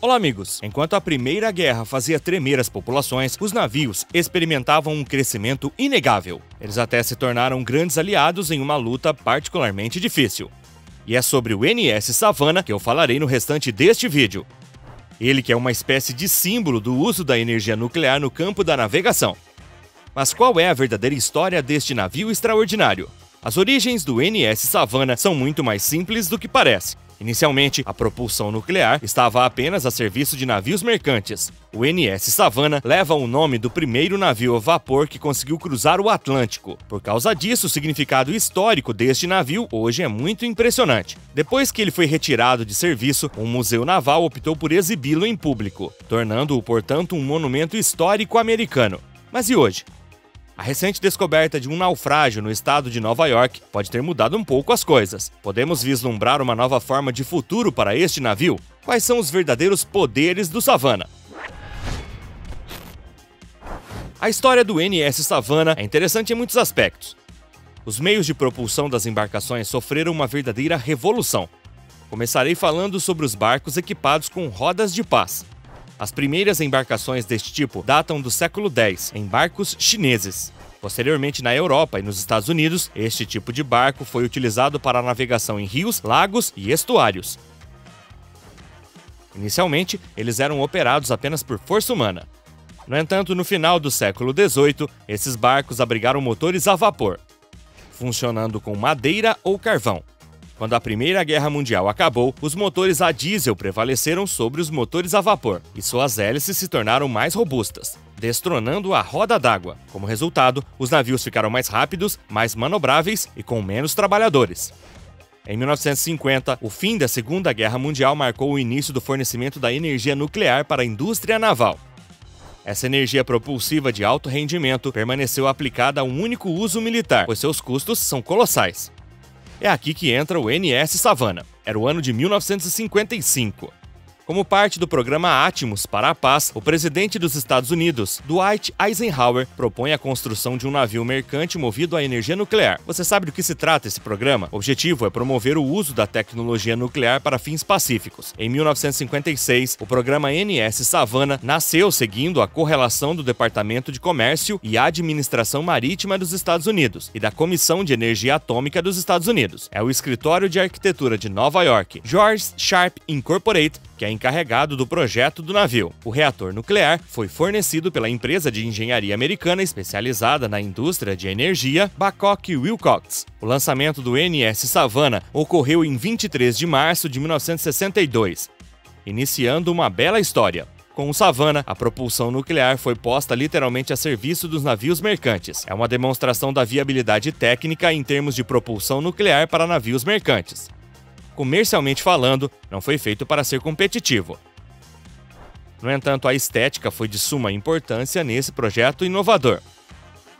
Olá amigos, enquanto a Primeira Guerra fazia tremer as populações, os navios experimentavam um crescimento inegável. Eles até se tornaram grandes aliados em uma luta particularmente difícil. E é sobre o NS Savannah que eu falarei no restante deste vídeo. Ele que é uma espécie de símbolo do uso da energia nuclear no campo da navegação. Mas qual é a verdadeira história deste navio extraordinário? As origens do NS Savannah são muito mais simples do que parece. Inicialmente, a propulsão nuclear estava apenas a serviço de navios mercantes. O NS Savannah leva o nome do primeiro navio a vapor que conseguiu cruzar o Atlântico. Por causa disso, o significado histórico deste navio hoje é muito impressionante. Depois que ele foi retirado de serviço, um museu naval optou por exibi-lo em público, tornando-o, portanto, um monumento histórico americano. Mas e hoje? A recente descoberta de um naufrágio no estado de Nova York pode ter mudado um pouco as coisas. Podemos vislumbrar uma nova forma de futuro para este navio? Quais são os verdadeiros poderes do Savannah? A história do NS Savannah é interessante em muitos aspectos. Os meios de propulsão das embarcações sofreram uma verdadeira revolução. Começarei falando sobre os barcos equipados com rodas de pás. As primeiras embarcações deste tipo datam do século X, em barcos chineses. Posteriormente, na Europa e nos Estados Unidos, este tipo de barco foi utilizado para a navegação em rios, lagos e estuários. Inicialmente, eles eram operados apenas por força humana. No entanto, no final do século XVIII, esses barcos abrigaram motores a vapor, funcionando com madeira ou carvão. Quando a Primeira Guerra Mundial acabou, os motores a diesel prevaleceram sobre os motores a vapor, e suas hélices se tornaram mais robustas, destronando a roda d'água. Como resultado, os navios ficaram mais rápidos, mais manobráveis e com menos trabalhadores. Em 1950, o fim da Segunda Guerra Mundial marcou o início do fornecimento da energia nuclear para a indústria naval. Essa energia propulsiva de alto rendimento permaneceu aplicada a um único uso militar, pois seus custos são colossais. É aqui que entra o NS Savannah. Era o ano de 1955. Como parte do programa Atmos para a Paz, o presidente dos Estados Unidos, Dwight Eisenhower, propõe a construção de um navio mercante movido a energia nuclear. Você sabe do que se trata esse programa? O objetivo é promover o uso da tecnologia nuclear para fins pacíficos. Em 1956, o programa NS Savannah nasceu seguindo a correlação do Departamento de Comércio e Administração Marítima dos Estados Unidos e da Comissão de Energia Atômica dos Estados Unidos. É o escritório de arquitetura de Nova York, George Sharp Incorporated, que é encarregado do projeto do navio. O reator nuclear foi fornecido pela empresa de engenharia americana especializada na indústria de energia Babcock & Wilcox. O lançamento do NS Savannah ocorreu em 23 de março de 1962, iniciando uma bela história. Com o Savannah, a propulsão nuclear foi posta literalmente a serviço dos navios mercantes. É uma demonstração da viabilidade técnica em termos de propulsão nuclear para navios mercantes. Comercialmente falando, não foi feito para ser competitivo. No entanto, a estética foi de suma importância nesse projeto inovador.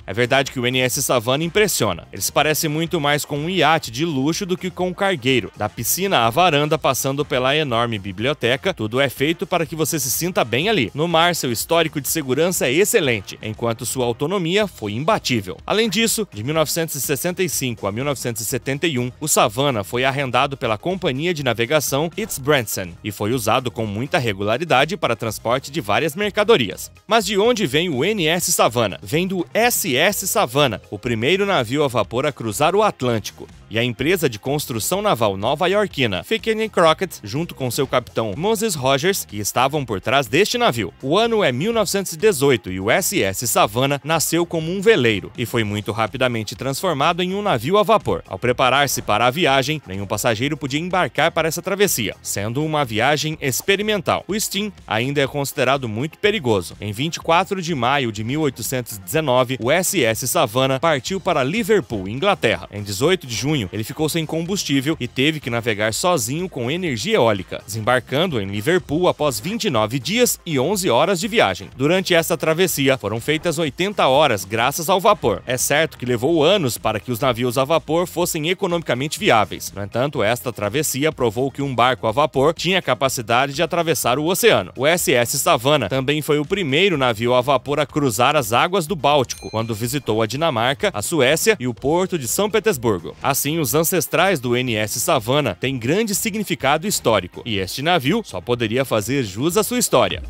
É verdade que o NS Savannah impressiona. Ele se parece muito mais com um iate de luxo do que com um cargueiro. Da piscina à varanda, passando pela enorme biblioteca, tudo é feito para que você se sinta bem ali. No mar, seu histórico de segurança é excelente, enquanto sua autonomia foi imbatível. Além disso, de 1965 a 1971, o Savannah foi arrendado pela companhia de navegação East Branson e foi usado com muita regularidade para transporte de várias mercadorias. Mas de onde vem o NS Savannah? Vem do SS Savannah, o primeiro navio a vapor a cruzar o Atlântico, e a empresa de construção naval nova-iorquina Ficken & Crockett, junto com seu capitão Moses Rogers, que estavam por trás deste navio. O ano é 1918 e o SS Savannah nasceu como um veleiro e foi muito rapidamente transformado em um navio a vapor. Ao preparar-se para a viagem, nenhum passageiro podia embarcar para essa travessia, sendo uma viagem experimental. O steam ainda é considerado muito perigoso. Em 24 de maio de 1819, o SS Savannah partiu para Liverpool, Inglaterra. Em 18 de junho, ele ficou sem combustível e teve que navegar sozinho com energia eólica, desembarcando em Liverpool após 29 dias e 11 horas de viagem. Durante essa travessia, foram feitas 80 horas graças ao vapor. É certo que levou anos para que os navios a vapor fossem economicamente viáveis. No entanto, esta travessia provou que um barco a vapor tinha capacidade de atravessar o oceano. O SS Savannah também foi o primeiro navio a vapor a cruzar as águas do Báltico, quando quando visitou a Dinamarca, a Suécia e o porto de São Petersburgo. Assim, os ancestrais do NS Savannah têm grande significado histórico, e este navio só poderia fazer jus à sua história.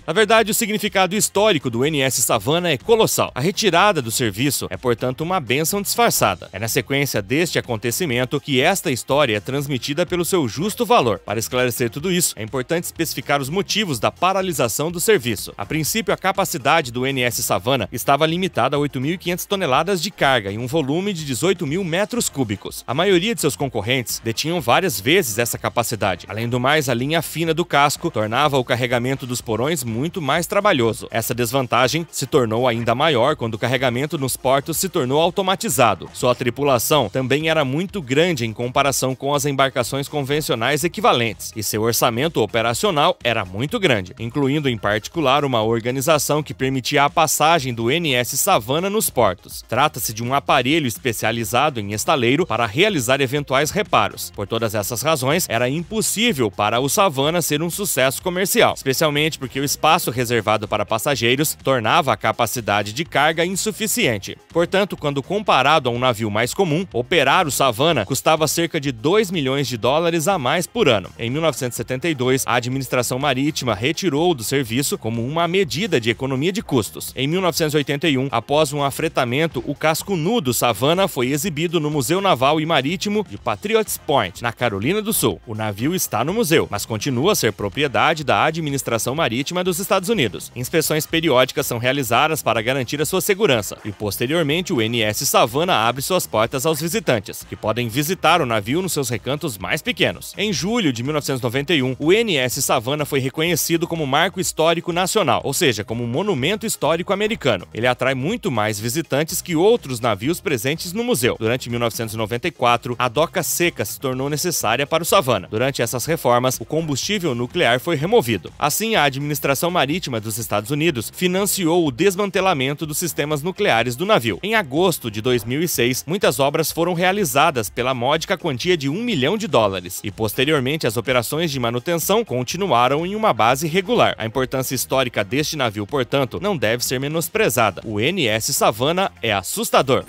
Na verdade, o significado histórico do NS Savannah é colossal. A retirada do serviço é, portanto, uma bênção disfarçada. É na sequência deste acontecimento que esta história é transmitida pelo seu justo valor. Para esclarecer tudo isso, é importante especificar os motivos da paralisação do serviço. A princípio, a capacidade do NS Savannah estava limitada a 8.500 toneladas de carga em um volume de 18.000 metros cúbicos. A maioria de seus concorrentes detinham várias vezes essa capacidade. Além do mais, a linha fina do casco tornava o carregamento dos porões muito mais trabalhoso. Essa desvantagem se tornou ainda maior quando o carregamento nos portos se tornou automatizado. Sua tripulação também era muito grande em comparação com as embarcações convencionais equivalentes, e seu orçamento operacional era muito grande, incluindo em particular uma organização que permitia a passagem do NS Savannah nos portos. Trata-se de um aparelho especializado em estaleiro para realizar eventuais reparos. Por todas essas razões, era impossível para o Savannah ser um sucesso comercial, especialmente porque o espaço reservado para passageiros tornava a capacidade de carga insuficiente. Portanto, quando comparado a um navio mais comum, operar o Savannah custava cerca de 2 milhões de dólares a mais por ano. Em 1972, a administração marítima retirou do serviço como uma medida de economia de custos. Em 1981, após um afretamento, o casco nu do Savannah foi exibido no Museu Naval e Marítimo de Patriots Point, na Carolina do Sul. O navio está no museu, mas continua a ser propriedade da administração marítima dos Estados Unidos. Inspeções periódicas são realizadas para garantir a sua segurança, e posteriormente o NS Savannah abre suas portas aos visitantes, que podem visitar o navio nos seus recantos mais pequenos. Em julho de 1991, o NS Savannah foi reconhecido como Marco Histórico Nacional, ou seja, como um monumento histórico americano. Ele atrai muito mais visitantes que outros navios presentes no museu. Durante 1994, a doca seca se tornou necessária para o Savannah. Durante essas reformas, o combustível nuclear foi removido. Assim, a administração marítima dos Estados Unidos financiou o desmantelamento dos sistemas nucleares do navio. Em agosto de 2006, muitas obras foram realizadas pela módica quantia de 1 milhão de dólares, e posteriormente as operações de manutenção continuaram em uma base regular. A importância histórica deste navio, portanto, não deve ser menosprezada. O NS Savannah é assustador.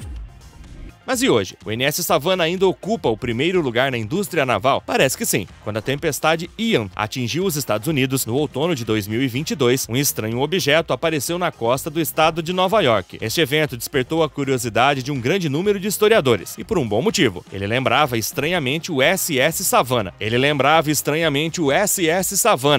Mas e hoje? O NS Savannah ainda ocupa o primeiro lugar na indústria naval? Parece que sim. Quando a tempestade Ian atingiu os Estados Unidos no outono de 2022, um estranho objeto apareceu na costa do estado de Nova York. Este evento despertou a curiosidade de um grande número de historiadores, e por um bom motivo. Ele lembrava estranhamente o SS Savannah,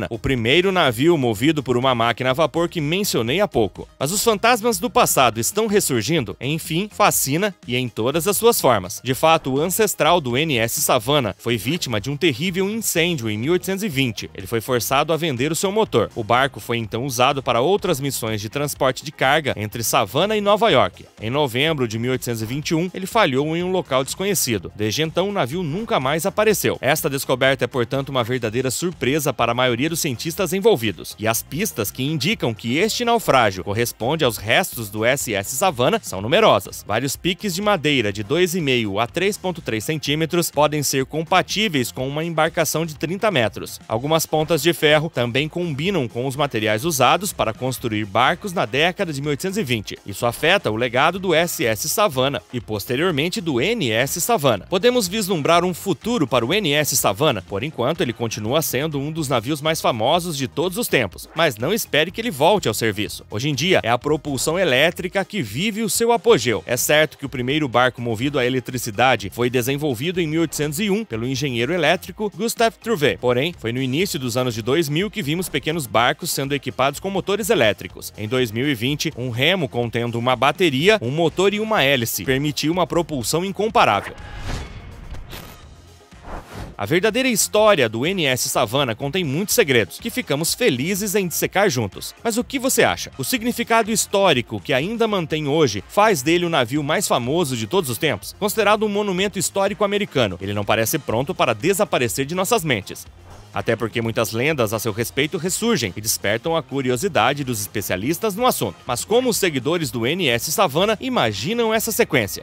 o primeiro navio movido por uma máquina a vapor que mencionei há pouco. Mas os fantasmas do passado estão ressurgindo? Enfim, fascina e em todas as suas formas. De fato, o ancestral do NS Savannah foi vítima de um terrível incêndio em 1820. Ele foi forçado a vender o seu motor. O barco foi então usado para outras missões de transporte de carga entre Savannah e Nova York. Em novembro de 1821, ele falhou em um local desconhecido. Desde então, o navio nunca mais apareceu. Esta descoberta é, portanto, uma verdadeira surpresa para a maioria dos cientistas envolvidos. E as pistas que indicam que este naufrágio corresponde aos restos do SS Savannah são numerosas. Vários piques de madeira de 2,5 a 3,3 centímetros podem ser compatíveis com uma embarcação de 30 metros. Algumas pontas de ferro também combinam com os materiais usados para construir barcos na década de 1820. Isso afeta o legado do SS Savannah e, posteriormente, do NS Savannah. Podemos vislumbrar um futuro para o NS Savannah. Por enquanto, ele continua sendo um dos navios mais famosos de todos os tempos, mas não espere que ele volte ao serviço. Hoje em dia, é a propulsão elétrica que vive o seu apogeu. É certo que o primeiro barco movido a eletricidade foi desenvolvido em 1801 pelo engenheiro elétrico Gustave Trouvé. Porém, foi no início dos anos de 2000 que vimos pequenos barcos sendo equipados com motores elétricos. Em 2020, um remo contendo uma bateria, um motor e uma hélice permitiu uma propulsão incomparável. A verdadeira história do NS Savannah contém muitos segredos, que ficamos felizes em dissecar juntos. Mas o que você acha? O significado histórico que ainda mantém hoje faz dele o navio mais famoso de todos os tempos? Considerado um monumento histórico americano, ele não parece pronto para desaparecer de nossas mentes. Até porque muitas lendas a seu respeito ressurgem e despertam a curiosidade dos especialistas no assunto. Mas como os seguidores do NS Savannah imaginam essa sequência?